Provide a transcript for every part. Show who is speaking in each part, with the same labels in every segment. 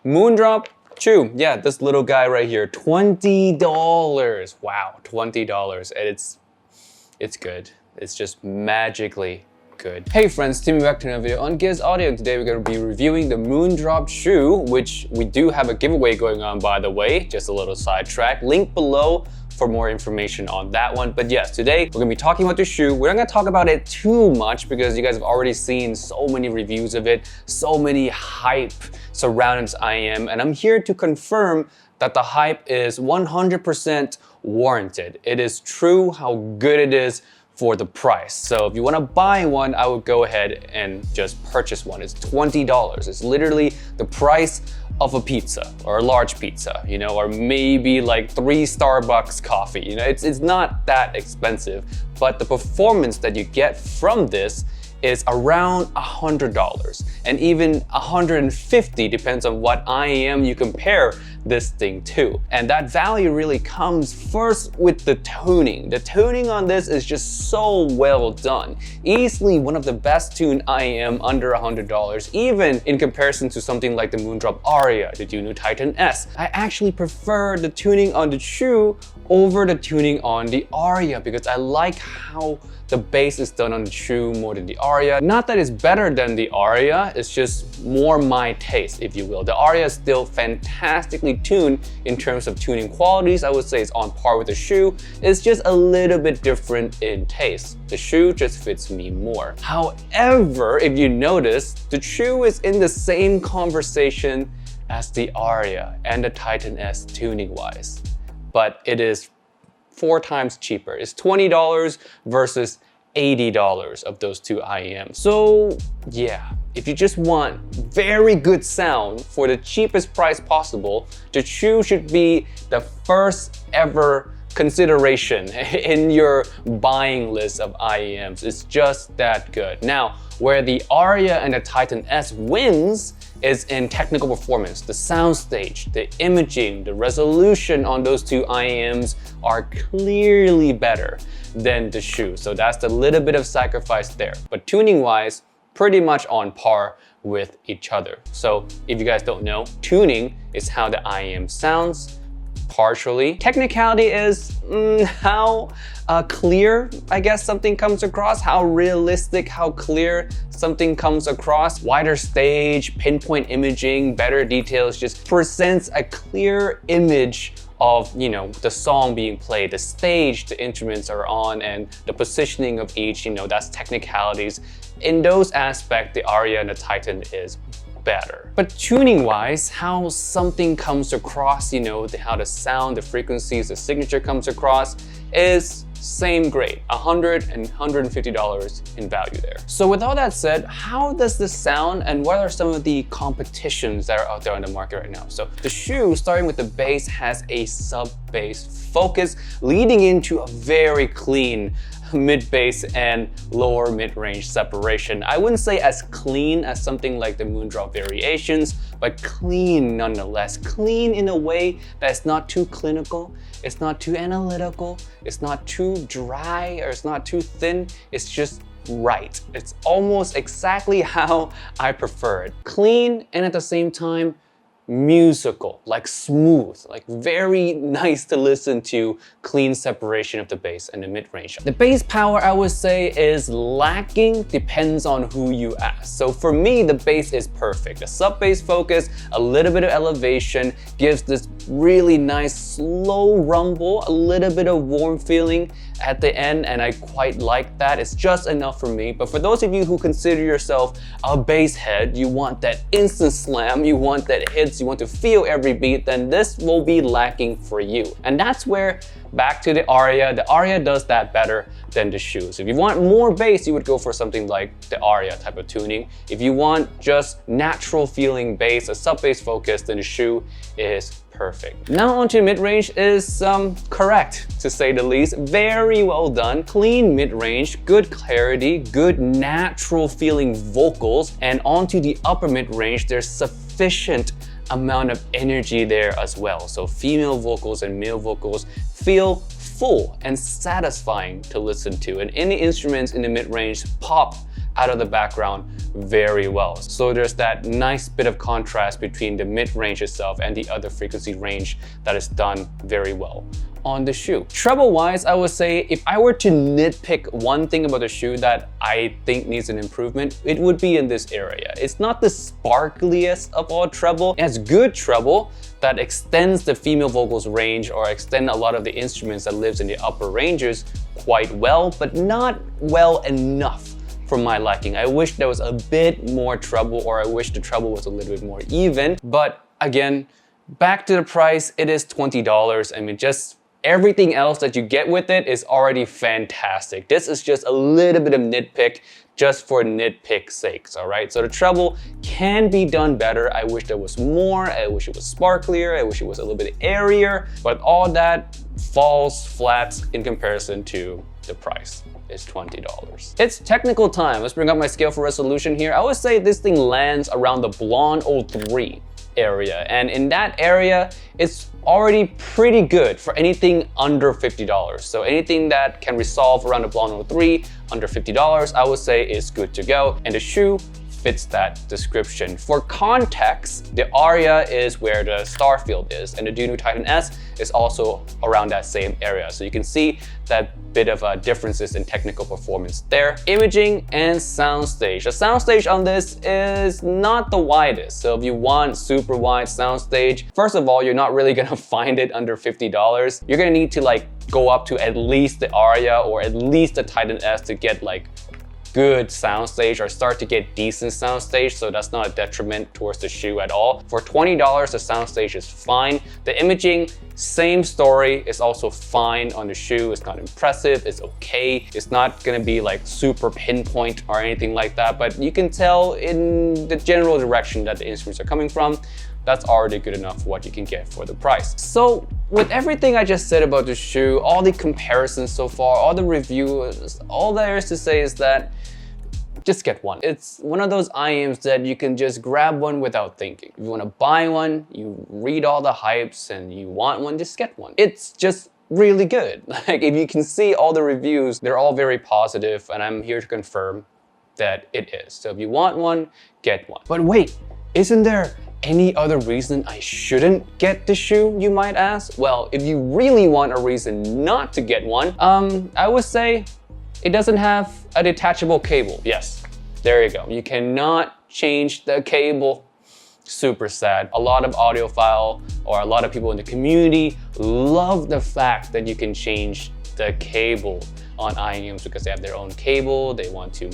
Speaker 1: Moondrop Chu. Yeah, this little guy right here, $20. Wow, $20, and it's good. It's just magically good. Hey friends, Timmy back to another video on Giz Audio, and today we're going to be reviewing the Moondrop Chu, which we do have a giveaway going on, by the way. Just a little sidetrack. Link below for more information on that one. But yes, today we're gonna be talking about the shoe. We're not gonna talk about it too much because you guys have already seen so many reviews of it, so many hype surrounding this IEM, and I'm here to confirm that the hype is 100% warranted. It is true how good it is for the price. So if you want to buy one, I would go ahead and just purchase one. It's $20. It's literally the price of a pizza or a large pizza, you know, or maybe like 3 Starbucks coffee. You know, it's not that expensive, but the performance that you get from this is around $100 and even $150, depends on what IEM you compare this thing to. And that value really comes first with the tuning. The tuning on this is just so well done. Easily one of the best tuned IEM under $100, even in comparison to something like the Moondrop Aria, the new Titan S. I actually prefer the tuning on the Chu over the tuning on the Aria because I like how the bass is done on the Chu more than the Aria. Not that it's better than the Aria, it's just more my taste, if you will. The Aria is still fantastically tuned in terms of tuning qualities. I would say it's on par with the Chu. It's just a little bit different in taste. The Chu just fits me more. However, if you notice, the Chu is in the same conversation as the Aria and the Titan S tuning-wise, but it is 4 times cheaper. It's $20 versus $80 of those two IEMs. So yeah, if you just want very good sound for the cheapest price possible, the Chu should be the first ever consideration in your buying list of IEMs. It's just that good. Now, where the Aria and the Titan S wins is in technical performance. The soundstage, the imaging, the resolution on those two IEMs are clearly better than the Chu. So that's the little bit of sacrifice there. But tuning wise, pretty much on par with each other. So if you guys don't know, tuning is how the IEM sounds. Partially. Technicality is how clear, I guess, something comes across, how realistic, how clear something comes across. Wider stage, pinpoint imaging, better details, just presents a clear image of, you know, the song being played, the stage the instruments are on, and the positioning of each, you know, that's technicalities. In those aspects, the Aria and the Titan is better. But tuning wise, how something comes across, you know, how the sound, the frequencies, the signature comes across is same grade, $100 and $150 in value there. So with all that said, how does this sound and what are some of the competitions that are out there on the market right now? So the Chu, starting with the bass, has a sub-bass focus leading into a very clean mid-bass and lower mid-range separation. I wouldn't say as clean as something like the Moondrop Variations, but clean nonetheless. Clean in a way that's not too clinical, it's not too analytical, it's not too dry, or it's not too thin. It's just right. It's almost exactly how I prefer it. Clean and at the same time musical, like smooth, like very nice to listen to, clean separation of the bass and the mid-range. The bass power, I would say, is lacking, depends on who you ask. So for me, the bass is perfect. A sub-bass focus, a little bit of elevation, gives this really nice slow rumble, a little bit of warm feeling at the end, and I quite like that. It's just enough for me. But for those of you who consider yourself a bass head, you want that instant slam, you want that hits, you want to feel every beat, then this will be lacking for you. And that's where, back to the Aria does that better than the Chu. So if you want more bass, you would go for something like the Aria type of tuning. If you want just natural feeling bass, a sub-bass focus, then the Chu is perfect. Now onto mid-range is correct, to say the least. Very well done. Clean mid-range, good clarity, good natural feeling vocals. And onto the upper mid-range, there's sufficient amount of energy there as well. So female vocals and male vocals feel full and satisfying to listen to. And any instruments in the mid-range pop out of the background very well. So there's that nice bit of contrast between the mid-range itself and the other frequency range that is done very well on the shoe. Treble wise, I would say if I were to nitpick one thing about the shoe that I think needs an improvement, it would be in this area. It's not the sparkliest of all treble. It has good treble that extends the female vocals range or extend a lot of the instruments that lives in the upper ranges quite well, but not well enough for my liking. I wish there was a bit more treble, or I wish the treble was a little bit more even. But again, back to the price, it is $20. I mean, just everything else that you get with it is already fantastic. This is just a little bit of nitpick just for nitpick's sakes, all right? So the treble can be done better. I wish there was more. I wish it was sparklier. I wish it was a little bit airier, but all that falls flat in comparison to the price. Is $20. It's technical time. Let's bring up my scale for resolution here. I would say this thing lands around the blonde 03 area, and in that area it's already pretty good for anything under $50. So anything that can resolve around the blonde 03 under $50, I would say is good to go, and the shoe fits that description. For context, the Aria is where the Starfield is, and the Dunu Titan S is also around that same area. So you can see that bit of differences in technical performance there. Imaging and soundstage. The soundstage on this is not the widest. So if you want super wide soundstage, first of all, you're not really gonna find it under $50. You're gonna need to like go up to at least the Aria or at least the Titan S to get like good soundstage or start to get decent soundstage, so that's not a detriment towards the shoe at all. For $20, the soundstage is fine. The imaging, same story, is also fine on the shoe. It's not impressive, it's okay. It's not gonna be like super pinpoint or anything like that, but you can tell in the general direction that the instruments are coming from. That's already good enough for what you can get for the price. So with everything I just said about the shoe, all the comparisons so far, all the reviews, all there is to say is that just get one. It's one of those IEMs that you can just grab one without thinking. If you want to buy one, you read all the hypes and you want one, just get one. It's just really good. Like if you can see all the reviews, they're all very positive, and I'm here to confirm that it is. So if you want one, get one. But wait, isn't there any other reason I shouldn't get the shoe, you might ask? Well, if you really want a reason not to get one, I would say it doesn't have a detachable cable. Yes, there you go. You cannot change the cable. Super sad. A lot of audiophile or a lot of people in the community love the fact that you can change the cable on IEMs because they have their own cable. They want to,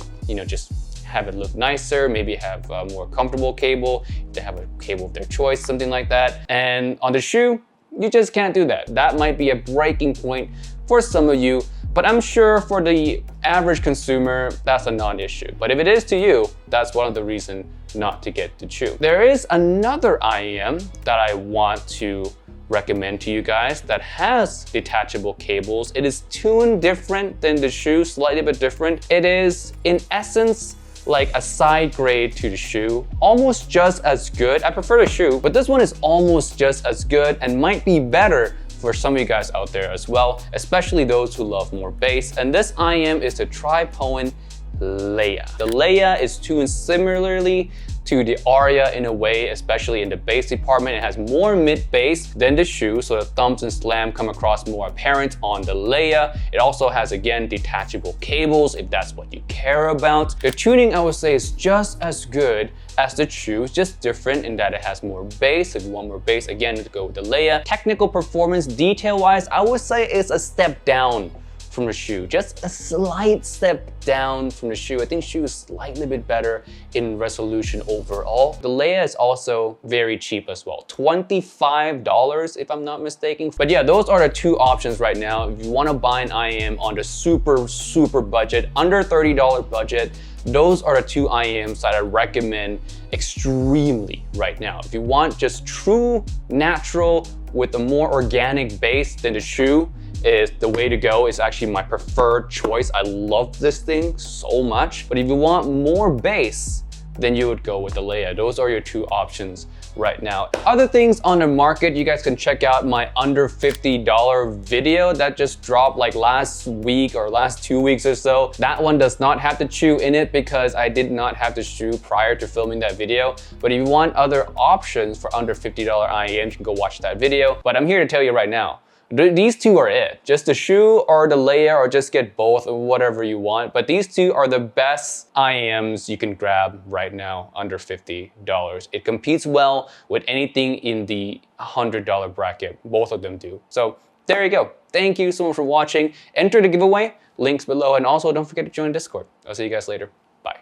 Speaker 1: just have it look nicer, maybe have a more comfortable cable. They have a cable of their choice, something like that. And on the shoe, you just can't do that. That might be a breaking point for some of you, but I'm sure for the average consumer, that's a non-issue. But if it is to you, that's one of the reasons not to get the shoe. There is another IEM that I want to recommend to you guys that has detachable cables. It is tuned different than the shoe, slightly bit different. It is, in essence, like a side grade to the shoe, almost just as good. I prefer the shoe, but this one is almost just as good and might be better for some of you guys out there as well, especially those who love more bass. And this IEM is the Tripoen Leia. The Leia is tuned similarly to the Aria in a way, especially in the bass department. It has more mid bass than the shoe, so the thumps and slam come across more apparent on the Leia. It also has, again, detachable cables if that's what you care about. The tuning, I would say, is just as good as the shoe, just different in that it has more bass. If you want more bass, again, to go with the Leia. Technical performance, detail-wise, I would say it's a step down from the shoe, just a slight step down from the shoe. I think shoe is slightly bit better in resolution overall. The Leia is also very cheap as well, $25 if I'm not mistaken. But yeah, those are the two options right now. If you want to buy an IEM on the super budget, under $30 budget, those are the two IEMs that I recommend extremely right now. If you want just true natural with a more organic bass, then the shoe is the way to go. It's actually my preferred choice. I love this thing so much. But if you want more bass, then you would go with the Leia. Those are your two options right now. Other things on the market, you guys can check out my under $50 video that just dropped like last week or last 2 weeks or so. That one does not have the Chu in it because I did not have the Chu prior to filming that video. But if you want other options for under $50 IEM, you can go watch that video. But I'm here to tell you right now, these two are it. Just the Chu or the Leia, or just get both, or whatever you want. But these two are the best IEMs you can grab right now under $50. It competes well with anything in the $100 bracket. Both of them do. So there you go. Thank you so much for watching. Enter the giveaway, links below, and also don't forget to join Discord. I'll see you guys later. Bye.